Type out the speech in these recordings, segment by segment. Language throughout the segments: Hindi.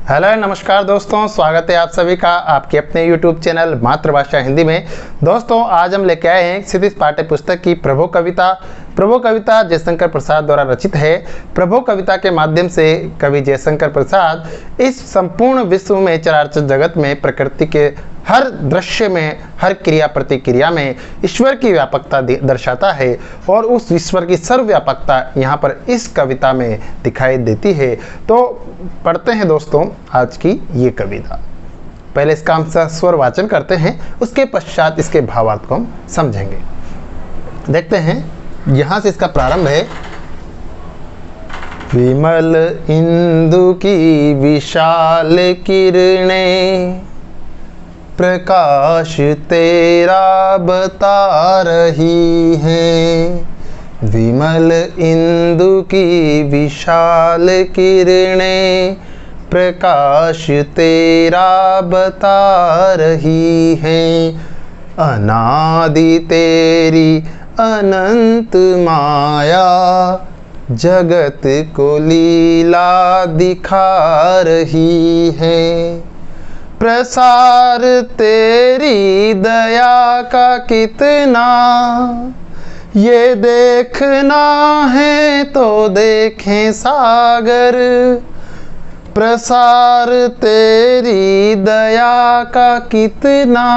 हेलो नमस्कार दोस्तों, स्वागत है आप सभी का आपके अपने YouTube चैनल मातृभाषा हिंदी में। दोस्तों आज हम लेके आए हैं क्षितिज पाठ्य पुस्तक की प्रभो कविता। प्रभो कविता जयशंकर प्रसाद द्वारा रचित है। प्रभो कविता के माध्यम से कवि जयशंकर प्रसाद इस संपूर्ण विश्व में चराचर जगत में प्रकृति के हर दृश्य में, हर क्रिया प्रतिक्रिया में ईश्वर की व्यापकता दर्शाता है और उस ईश्वर की सर्वव्यापकता यहाँ पर इस कविता में दिखाई देती है। तो पढ़ते हैं दोस्तों आज की ये कविता। पहले इसका हम स्वर वाचन करते हैं, उसके पश्चात इसके भावार्थ को हम समझेंगे। देखते हैं, यहाँ से इसका प्रारंभ है। विमल इंदु की विशाल किरणें प्रकाश तेरा बता रही है। विमल इंदु की विशाल किरणें प्रकाश तेरा बता रही है। अनादि तेरी अनंत माया जगत को लीला दिखा रही है। प्रसार तेरी दया का कितना ये देखना है तो देखें सागर। प्रसार तेरी दया का कितना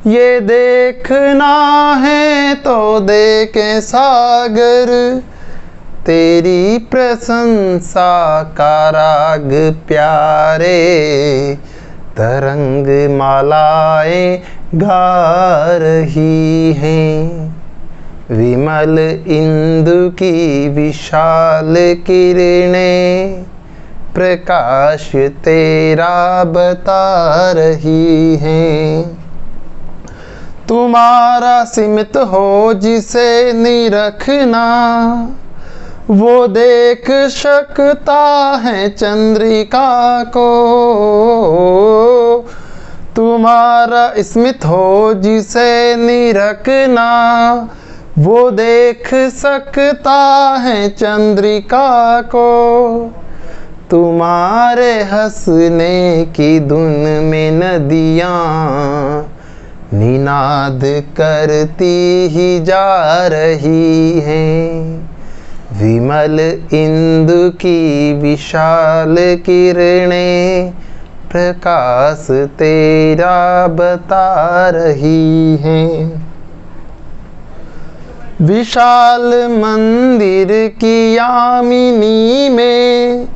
ये देखना है तो देखें सागर। तेरी प्रशंसा का राग प्यारे तरंग मालाएं गा रही हैं। विमल इंदु की विशाल किरणें प्रकाश तेरा बता रही हैं। तुम्हारा सीमित हो जिसे निरखना वो देख सकता है चंद्रिका को। तुम्हारा स्मित हो जिसे निरखना वो देख सकता है चंद्रिका को। तुम्हारे हंसने की धुन में नदियाँ निनाद करती ही जा रही हैं। विमल इंदु की विशाल किरणें प्रकाश तेरा बता रही हैं। विशाल मंदिर की यामिनी में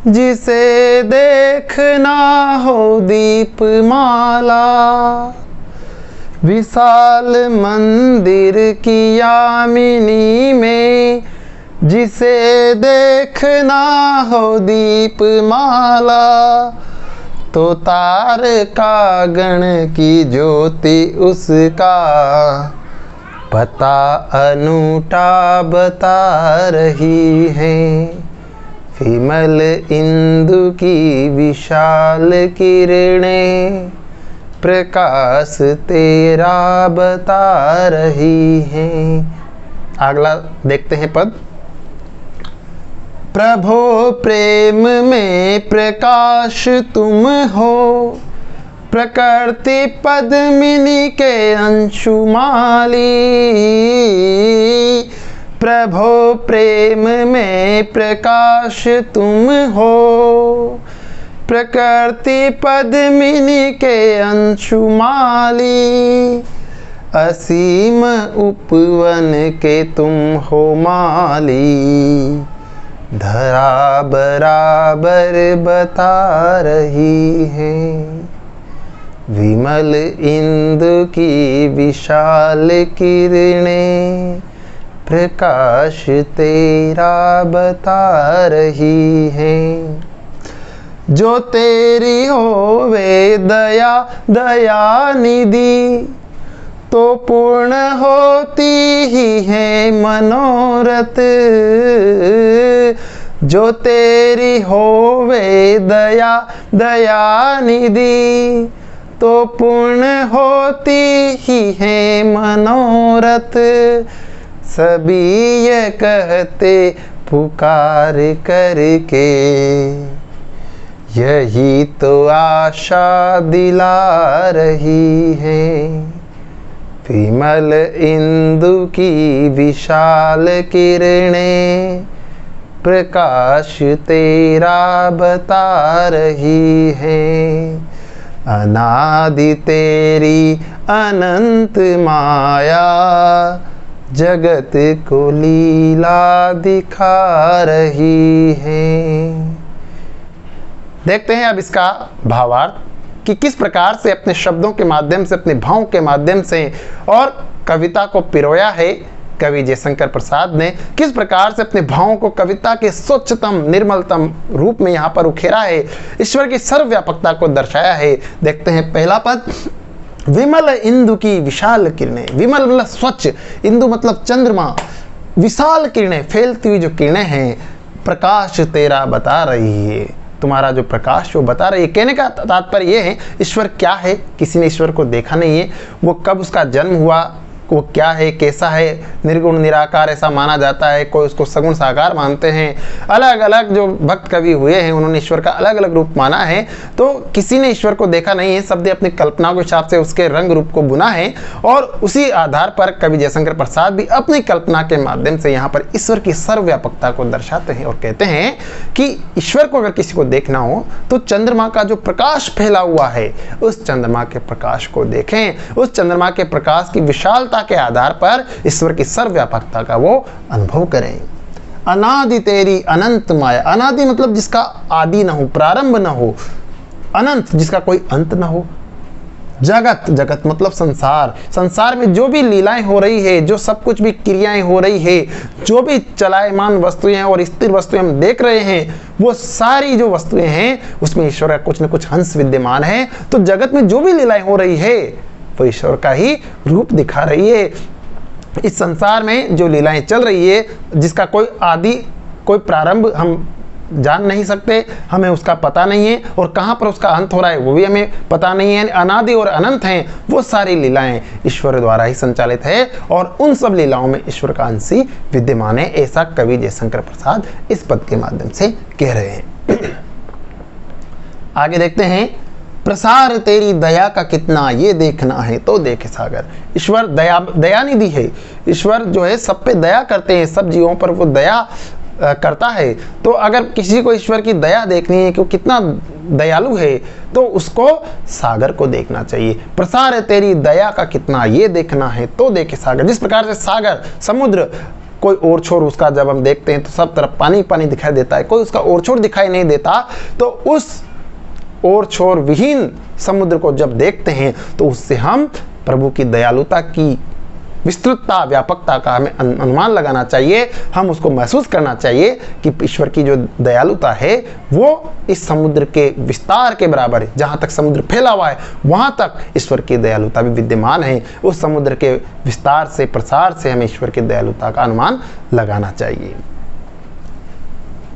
जिसे देखना हो दीपमाला। विशाल मंदिर की यामिनी में जिसे देखना हो दीपमाला। तो तारका गण की ज्योति उसका पता अनूठा बता रही है। विमल इंदु की विशाल किरणें प्रकाश तेरा बता रही हैं। अगला देखते हैं पद। प्रभो प्रेम में प्रकाश तुम हो प्रकृति पद्मिनी के अंशुमाली। प्रभो प्रेम में प्रकाश तुम हो प्रकृति पद्मिनी के अंशुमाली। असीम उपवन के तुम हो माली। धरा बराबर बता रही है। विमल इंदु की विशाल किरणें प्रकाश तेरा बता रही हैं। जो तेरी होवे दया दया निधि तो पूर्ण होती ही है मनोरथ। जो तेरी होवे दया दया निधि तो पूर्ण होती ही है मनोरथ। सभी ये कहते पुकार करके यही तो आशा दिला रही है, विमल इंदु की विशाल किरणें प्रकाश तेरा बता रही है। अनादि तेरी अनंत माया जगत को लीला दिखा रही है। देखते हैं अब इसका भावार्थ कि किस प्रकार से अपने शब्दों के माध्यम से, अपने भावों के माध्यम से और कविता को पिरोया है कवि जयशंकर प्रसाद ने। किस प्रकार से अपने भावों को कविता के स्वच्छतम निर्मलतम रूप में यहाँ पर उखेरा है, ईश्वर की सर्वव्यापकता को दर्शाया है। देखते हैं पहला पद, विमल इंदु की विशाल किरणें। विमल मतलब स्वच्छ, इंदु मतलब चंद्रमा, विशाल किरणें फैलती हुई जो किरणें हैं, प्रकाश तेरा बता रही है, तुम्हारा जो प्रकाश वो बता रही है। कहने का तात्पर्य ये है, ईश्वर क्या है, किसी ने ईश्वर को देखा नहीं है, वो कब उसका जन्म हुआ, वो क्या है, कैसा है, निर्गुण निराकार ऐसा माना जाता है, कोई उसको सगुण साकार मानते हैं। अलग अलग जो भक्त कवि हुए हैं उन्होंने ईश्वर का अलग अलग रूप माना है। तो किसी ने ईश्वर को देखा नहीं है, सब ने अपनी कल्पना के हिसाब से उसके रंग रूप को बुना है और उसी आधार पर कवि जयशंकर प्रसाद भी अपनी कल्पना के माध्यम से यहाँ पर ईश्वर की सर्वव्यापकता को दर्शाते हैं और कहते हैं कि ईश्वर को अगर किसी को देखना हो तो चंद्रमा का जो प्रकाश फैला हुआ है उस चंद्रमा के प्रकाश को देखें, उस चंद्रमा के प्रकाश की विशालता के आधार पर ईश्वर की सर्वव्यापकता का वो अनुभव करें। अनादि तेरी अनंत माया, अनादि मतलब जिसका आदि ना हो, प्रारंभ ना हो, अनंत जिसका कोई अंत ना हो। जगत, जगत मतलब संसार, संसार में जो भी लीलाएं हो रही है, जो सब कुछ भी क्रियाएं हो रही है, जो भी चलायमान वस्तुएं और स्थिर वस्तुएं हम देख रहे हैं, वो सारी जो वस्तुएं हैं उसमें ईश्वर का कुछ न कुछ अंश विद्यमान है। तो जगत में जो भी लीलाएं हो रही है वो ईश्वर का ही रूप दिखा रही है। इस संसार में जो लीलाएं चल रही है, जिसका कोई आदि कोई प्रारंभ हम जान नहीं सकते, हमें उसका पता नहीं है, और कहाँ पर उसका अंत हो रहा है वो भी हमें पता नहीं है। अनादि और अनंत हैं वो सारी लीलाएं ईश्वर द्वारा ही संचालित है और उन सब लीलाओं में ईश्वर का अंश ही विद्यमान है, ऐसा कवि जयशंकर प्रसाद इस पद के माध्यम से कह रहे हैं। आगे देखते हैं, प्रसार तेरी दया का कितना ये देखना है तो देखे सागर। ईश्वर दयानिधि है, ईश्वर जो है सब पे दया करते हैं, सब जीवों पर वो दया करता है। तो अगर किसी को ईश्वर की दया देखनी है कि वो कितना दयालु है तो उसको सागर को देखना चाहिए। प्रसार तेरी दया का कितना ये देखना है तो देखे सागर। जिस प्रकार से सागर, समुद्र, कोई ओर छोर उसका जब हम देखते हैं तो सब तरफ पानी पानी दिखाई देता है, कोई उसका ओर छोर दिखाई नहीं देता। तो उस और छोर विहीन समुद्र को जब देखते हैं तो उससे हम प्रभु की दयालुता की विस्तृतता, व्यापकता का हमें अनुमान लगाना चाहिए। हम उसको महसूस करना चाहिए कि ईश्वर की जो दयालुता है वो इस समुद्र के विस्तार के बराबर है। जहाँ तक समुद्र फैला हुआ है वहाँ तक ईश्वर की दयालुता भी विद्यमान है। उस समुद्र के विस्तार से, प्रसार से हमें ईश्वर की दयालुता का अनुमान लगाना चाहिए।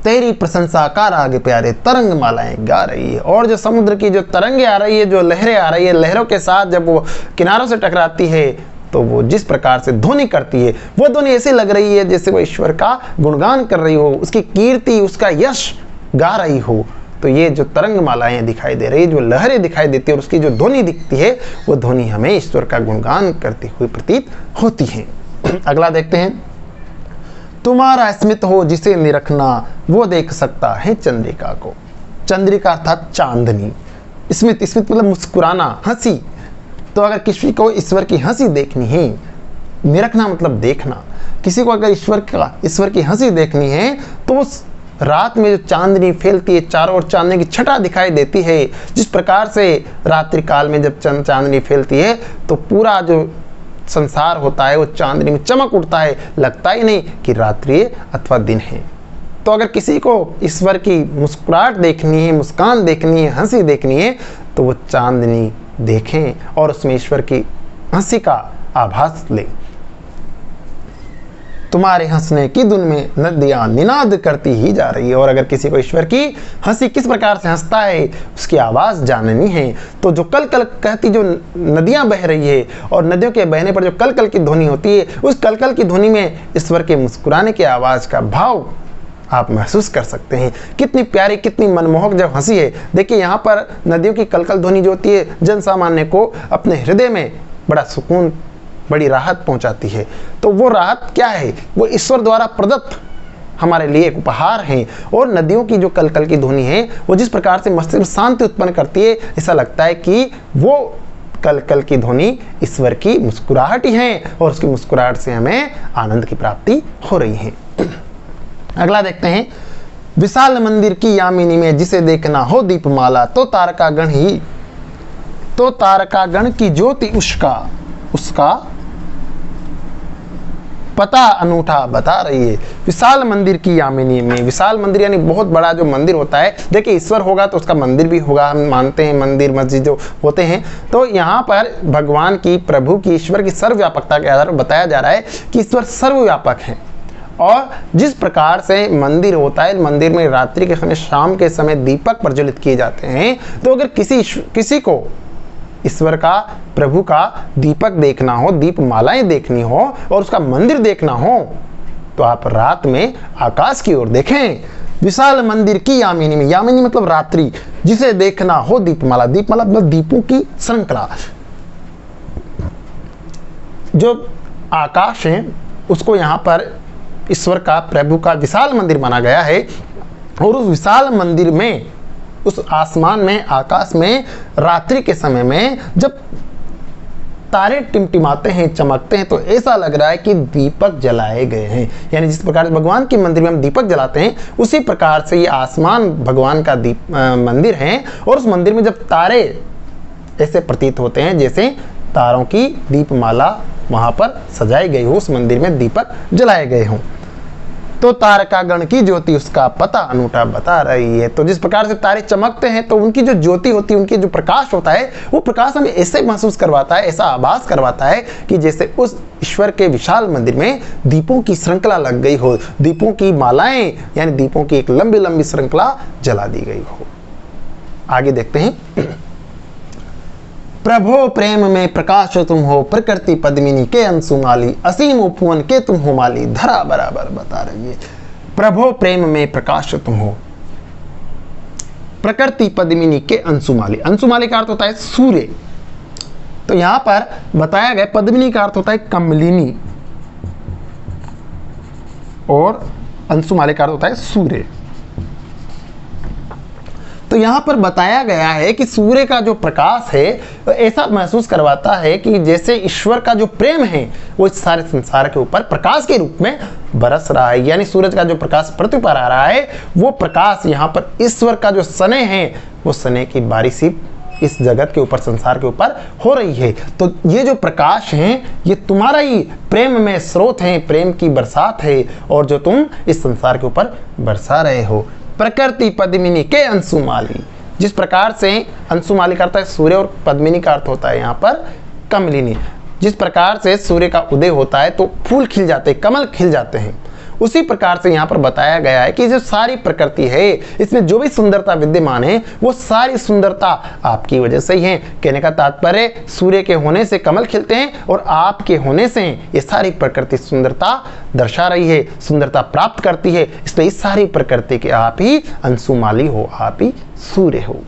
तेरी प्रशंसा का राग प्यारे तरंग मालाएं गा रही है। और जो समुद्र की जो तरंगे आ रही है, जो लहरें आ रही है, लहरों के साथ जब वो किनारों से टकराती है तो वो जिस प्रकार से ध्वनि करती है, वो ध्वनि ऐसी लग रही है जैसे वो ईश्वर का गुणगान कर रही हो, उसकी कीर्ति, उसका यश गा रही हो। तो ये जो तरंग मालाएं दिखाई दे रही है, जो लहरें दिखाई देती है और उसकी जो ध्वनि दिखती है, वो ध्वनि हमें ईश्वर का गुणगान करती हुई प्रतीत होती है। अगला देखते हैं, तुम्हारा स्मित हो जिसे निरखना वो देख सकता है चंद्रिका को। चंद्रिका अर्थात चांदनी। स्मित, स्मित मतलब मुस्कुराना, हंसी। तो अगर किसी को ईश्वर की हंसी देखनी है, निरखना मतलब देखना, किसी को अगर ईश्वर की हंसी देखनी है तो उस रात में जो चांदनी फैलती है, चारों ओर चांदनी की छटा दिखाई देती है, जिस प्रकार से रात्रि काल में जब चांदनी फैलती है तो पूरा जो संसार होता है वो चांदनी में चमक उठता है, लगता ही नहीं कि रात्रि अथवा दिन है। तो अगर किसी को ईश्वर की मुस्कुराहट देखनी है, मुस्कान देखनी है, हंसी देखनी है तो वो चांदनी देखें और उसमें ईश्वर की हंसी का आभास लें। तुम्हारे हंसने की धुन में नदियां निनाद करती ही जा रही है। और अगर किसी को ईश्वर की हंसी किस प्रकार से हंसता है उसकी आवाज़ जाननी है तो जो कल कल कहती जो नदियां बह रही है और नदियों के बहने पर जो कल कल की ध्वनि होती है, उस कल कल की ध्वनि में ईश्वर के मुस्कुराने की आवाज़ का भाव आप महसूस कर सकते हैं। कितनी प्यारी, कितनी मनमोहक जब हंसी है। देखिए यहाँ पर नदियों की कलकल ध्वनि जो होती है जन सामान्य को अपने हृदय में बड़ा सुकून, बड़ी राहत पहुंचाती है। तो वो राहत क्या है? वो ईश्वर द्वारा प्रदत्त हमारे लिए एक उपहार है। और नदियों की जो कलकल की ध्वनि है वो जिस प्रकार से मस्तिष्क में शांति उत्पन्न करती है, ऐसा लगता है कि वो कलकल की ध्वनि ईश्वर की मुस्कुराहट ही है और उसकी मुस्कुराहट से हमें आनंद की प्राप्ति हो रही है। अगला देखते हैं, विशाल मंदिर की यामिनी में जिसे देखना हो दीपमाला, तो तारकागण की ज्योति उसका पता अनूठा बता रही है। विशाल मंदिर की यामिनी में, विशाल मंदिर यानी बहुत बड़ा जो मंदिर होता है। देखिए ईश्वर होगा तो उसका मंदिर भी होगा, हम मानते हैं मंदिर मस्जिद जो होते हैं। तो यहाँ पर भगवान की, प्रभु की, ईश्वर की सर्वव्यापकता के आधार पर बताया जा रहा है कि ईश्वर सर्वव्यापक है। और जिस प्रकार से मंदिर होता है, मंदिर में रात्रि के समय, शाम के समय दीपक प्रज्वलित किए जाते हैं। तो अगर किसी को ईश्वर का, प्रभु का दीपक देखना हो, दीपमालाएं देखनी हो और उसका मंदिर देखना हो, तो आप रात में आकाश की ओर देखें। विशाल मंदिर की यामिनी में, यामिनी मतलब रात्रि, जिसे देखना हो दीपमाला, दीपमाला मतलब दीपों की श्रृंखला। जो आकाश है उसको यहाँ पर ईश्वर का, प्रभु का विशाल मंदिर माना गया है। और उस विशाल मंदिर में, उस आसमान में, आकाश में रात्रि के समय में जब तारे टिमटिमाते हैं, चमकते हैं, तो ऐसा लग रहा है कि दीपक जलाए गए हैं। यानी जिस प्रकार से भगवान के मंदिर में हम दीपक जलाते हैं, उसी प्रकार से ये आसमान भगवान का मंदिर है। और उस मंदिर में जब तारे ऐसे प्रतीत होते हैं जैसे तारों की दीपमाला वहां पर सजाई गई हो, उस मंदिर में दीपक जलाए गए हों। तो तारकागण की ज्योति उसका पता अनूठा बता रही है। तो जिस प्रकार से तारे चमकते हैं तो उनकी जो ज्योति होती है, उनकी जो प्रकाश होता है, वो प्रकाश हमें ऐसे महसूस करवाता है, ऐसा आभास करवाता है कि जैसे उस ईश्वर के विशाल मंदिर में दीपों की श्रृंखला लग गई हो, दीपों की मालाएं यानी दीपों की एक लंबी लंबी श्रृंखला जला दी गई हो। आगे देखते हैं, प्रभो प्रेम में प्रकाश तुम हो, प्रकृति पद्मिनी के अंशुमाली, असीम उपवन के तुम हो माली, धरा बराबर बता रही है। प्रभो प्रेम में प्रकाश तुम हो, प्रकृति पद्मिनी के अंशुमाली। अंशुमाली का अर्थ होता है सूर्य। तो यहां पर बताया गया पद्मिनी का अर्थ होता है कमलिनी और अंशुमाली का अर्थ होता है सूर्य। तो यहाँ पर बताया गया है कि सूर्य का जो प्रकाश है ऐसा महसूस करवाता है कि जैसे ईश्वर का जो प्रेम है वो इस सारे संसार के ऊपर प्रकाश के रूप में बरस रहा है। यानी सूरज का जो प्रकाश पृथ्वी पर आ रहा है, वो प्रकाश यहाँ पर ईश्वर का जो स्नेह है, वो स्नेह की बारिश इस जगत के ऊपर, संसार के ऊपर हो रही है। तो ये जो प्रकाश है ये तुम्हारा ही प्रेम में स्रोत है, प्रेम की बरसात है, और जो तुम इस संसार के ऊपर बरसा रहे हो। प्रकृति पद्मिनी के अंशुमाली, जिस प्रकार से अंशुमाली का अर्थ है सूर्य और पद्मिनी का अर्थ होता है यहाँ पर कमलिनी। जिस प्रकार से सूर्य का उदय होता है तो फूल खिल जाते हैं, कमल खिल जाते हैं, उसी प्रकार से यहाँ पर बताया गया है कि जो सारी प्रकृति है, इसमें जो भी सुंदरता विद्यमान है, वो सारी सुंदरता आपकी वजह से ही है। कहने का तात्पर्य, सूर्य के होने से कमल खिलते हैं और आपके होने से ये सारी प्रकृति सुंदरता दर्शा रही है, सुंदरता प्राप्त करती है। इसलिए इस सारी प्रकृति के आप ही अंशुमाली हो, आप ही सूर्य हो।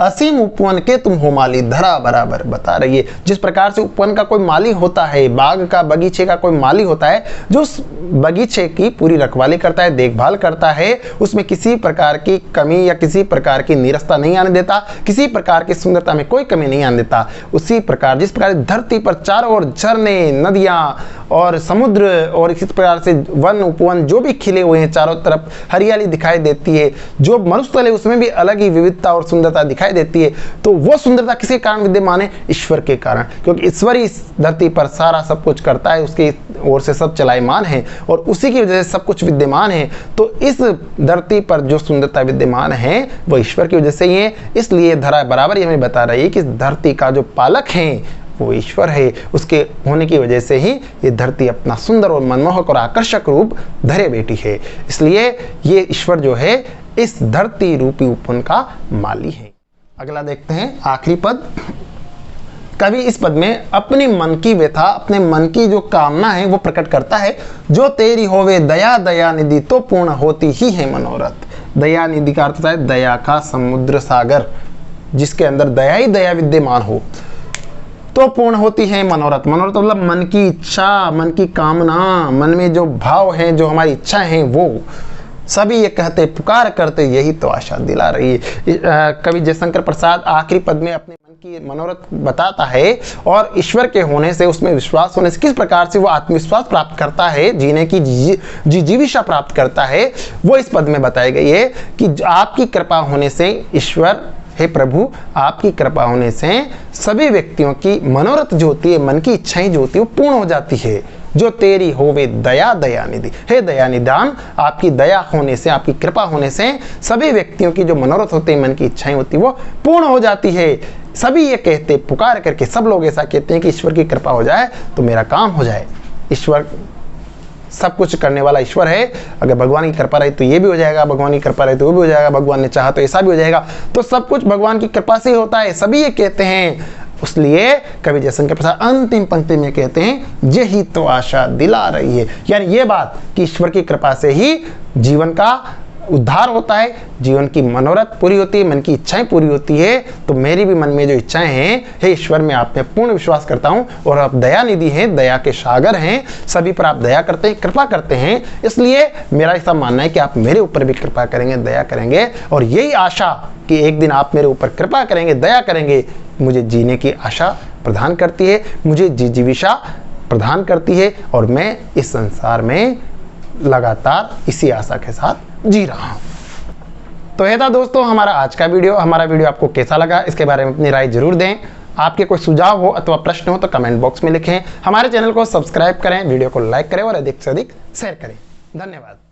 असीम उपवन के तुम हो माली, धरा बराबर बता रही है। जिस प्रकार से उपवन का कोई माली होता है, बाग का, बगीचे का कोई माली होता है, जो उस बगीचे की पूरी रखवाली करता है, देखभाल करता है, उसमें किसी प्रकार की कमी या किसी प्रकार की नीरसता नहीं आने देता, किसी प्रकार की सुंदरता में कोई कमी नहीं आने देता। उसी प्रकार जिस प्रकार धरती पर चारों ओर झरने, नदियां और समुद्र और इसी प्रकार से वन उपवन जो भी खिले हुए हैं, चारों तरफ हरियाली दिखाई देती है, जो मनुष्य है उसमें भी अलग ही विविधता और सुंदरता दिखाई देती है। तो वो सुंदरता किसके कारण विद्यमान है? ईश्वर के कारण, क्योंकि ईश्वर ही इस धरती पर सारा सब कुछ करता है, उसकी ओर से सब चलायमान है और उसी की वजह से सब कुछ विद्यमान है। तो इस धरती पर जो सुंदरता विद्यमान है वो ईश्वर की वजह से ही है। इसलिए धरा बराबर हमें बता रही है कि इस धरती का जो पालक है वो ईश्वर है, उसके होने की वजह से ही ये धरती अपना सुंदर और मनमोहक और आकर्षक रूप धरे बैठी है। इसलिए ये ईश्वर जो है इस धरती रूपी उपवन का माली है। अगला देखते हैं आखिरी पद, कवि इस पद में अपनी मन की व्यथा, अपने मन की जो कामना है वो प्रकट करता है। जो तेरी होवे दया दया निधि तो पूर्ण होती ही है मनोरथ। दया निधि का अर्थ है दया का समुद्र सागर, जिसके अंदर दया ही दया विद्यमान हो तो पूर्ण होती है मनोरथ। मनोरथ मतलब मन की इच्छा, मन की कामना, मन में जो भाव है, जो हमारी इच्छा है, वो सभी ये कहते पुकार करते यही तो आशा दिला रही है। कवि जयशंकर प्रसाद आखिरी पद में अपने मन की मनोरथ बताता है और ईश्वर के होने से, उसमें विश्वास होने से किस प्रकार से वो आत्मविश्वास प्राप्त करता है, जीने की जीविशा प्राप्त करता है, वो इस पद में बताई गई है कि आपकी कृपा होने से ईश्वर, हे प्रभु, आपकी कृपा होने से सभी व्यक्तियों की मनोरथ जो होती है, मन की इच्छाएं जो होती है वो पूर्ण हो जाती है। जो तेरी होवे दया दया निधि, हे दया निधान, आपकी दया होने से, आपकी कृपा होने से सभी व्यक्तियों की जो मनोरथ होते हैं, मन की इच्छाएं होती है वो पूर्ण हो जाती है। सभी ये कहते, पुकार करके सब लोग ऐसा कहते हैं कि ईश्वर की कृपा हो जाए तो मेरा काम हो जाए। ईश्वर सब कुछ करने वाला ईश्वर है, अगर भगवान की कृपा रही तो ये भी हो जाएगा, भगवान की कृपा रही तो वो भी हो जाएगा, भगवान ने चाहा तो ऐसा भी हो जाएगा। तो सब कुछ भगवान की कृपा से ही होता है, सभी ये कहते हैं। इसलिए कवि जयशंकर प्रसाद अंतिम पंक्ति में कहते हैं यही तो आशा दिला रही है, यानी ये बात कि ईश्वर की कृपा से ही जीवन का उद्धार होता है, जीवन की मनोरथ पूरी होती है, मन की इच्छाएं पूरी होती है। तो मेरी भी मन में जो इच्छाएं हैं, हे ईश्वर, मैं आप में पूर्ण विश्वास करता हूं और आप दया निधि हैं, दया के सागर हैं, सभी पर आप दया करते हैं, कृपा करते हैं। इसलिए मेरा ऐसा मानना है कि आप मेरे ऊपर भी कृपा करेंगे, दया करेंगे, और यही आशा कि एक दिन आप मेरे ऊपर कृपा करेंगे, दया करेंगे, मुझे जीने की आशा प्रदान करती है, मुझे जीविशा प्रदान करती है, और मैं इस संसार में लगातार इसी आशा के साथ जी रहा हूं। तो ये था दोस्तों हमारा आज का वीडियो। हमारा वीडियो आपको कैसा लगा इसके बारे में अपनी राय जरूर दें। आपके कोई सुझाव हो अथवा प्रश्न हो तो कमेंट बॉक्स में लिखें। हमारे चैनल को सब्सक्राइब करें, वीडियो को लाइक करें और अधिक से अधिक शेयर करें। धन्यवाद।